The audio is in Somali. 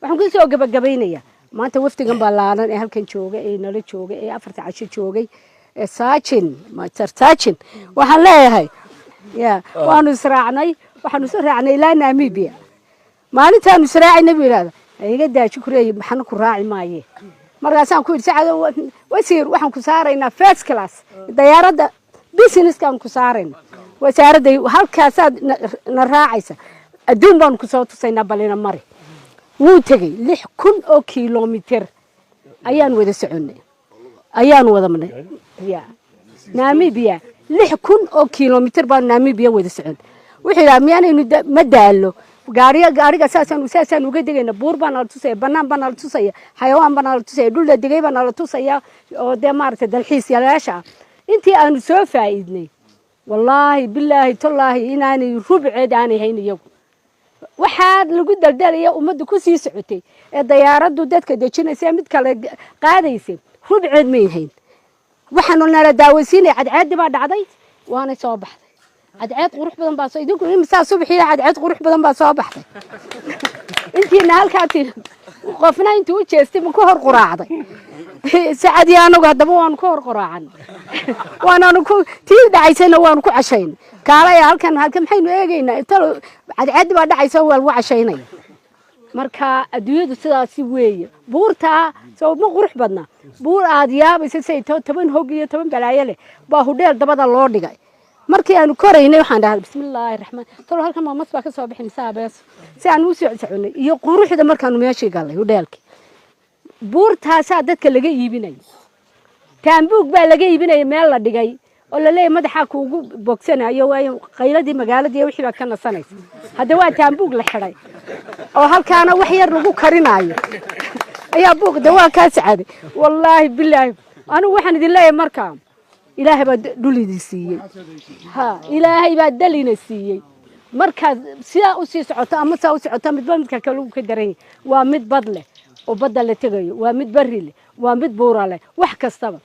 waxaan ku soo gabagabaynaya maanta waftigan ballaaran ee halkan jooga ee nala jooga ee 4 casho joogay ee saajin waxaan leeyahay waanu israacnay waxaanu soo raacnay ilaa Namibia maalintaanu israacnay bilaada iga daaji kureey maxaan ku raaci maaye markaasaan ku yiri saacada wasiir waxaan ku saaraynaa first class diyaaradda business kan ku saarayna wasaaradda halkaas na raacaysa adduun baan ku soo tusaynaa balina mari wuu tagay 6,000 oo kiiloomitir ayaan wada soconay ayaan wada marnay Namibia 6,000 oo kiiloomitir baan Namibia wada socon wixii la miyaanaynu ma daalo gaariga saasan uga degayna buur baan la tusay banaan baan la tusay xayawaan baan la tusay dhul la degay baan la tusay oo deemaarta dalxiis yaalaasha intii aanu soo faa'iidnay wallahi billahi tallahi inaanay rubceed aanay hayn iyagu waxaad lagu daldalaya ummaddu ku sii socotay ee diyaaraddu dadka dejinaysa mid kale qaadaysay rubceed ma yahayn waxaanu nala daawaysiinay cadceed baa dhacday waana soo baxday cadceed qurux badan baa soo idinku imisa subaxii cadceed qurux badan baa soo baxday intiina halkaati qofna intuu u jeestay ma ku hor quraacday saacadii anagu hadaba waan ku hor quraacan waanaanu ku tii dhacaysana waan ku cashayn kaalay halkan maxaynu eegaynaa inta cadceed baa dhacaysa waa lagu cashaynay marka adduunyadu sidaas weeye buurta soo ma qurux badna buur aad yaabaysa say 10 hog iyo 10 balaayo leh baa hudheel dabada loo dhigay markii aanu koraynay waxaan dhahay bismillaahir rahmaan tolo halkan ma masba ka soo bixin saabees si aan u soconay iyo quruxda markaan meeshii galay hudheelki buurtaas dadka laga iibinay taambuug baa laga iibinay meel la dhigay oo la leeyahay madaxa kuugu bogsanayo way qayladii magaaladii wixii baa ka nasanaysa hadda waa taambuug la xiray oo halkaana wax yar lagu karinayo ayaa buug dawaa ka sacade wallahi billahi anu waxaan idin leeyahay markaa ilaahay baa dhulidii siiyay ilaahay baa dalina siiyay marka sida u sii socoto ama saa u socoto midba midka kale uu ka daran waa mid bad leh oo badda la tagayo waa mid bari leh waa mid buura leh wax kastaba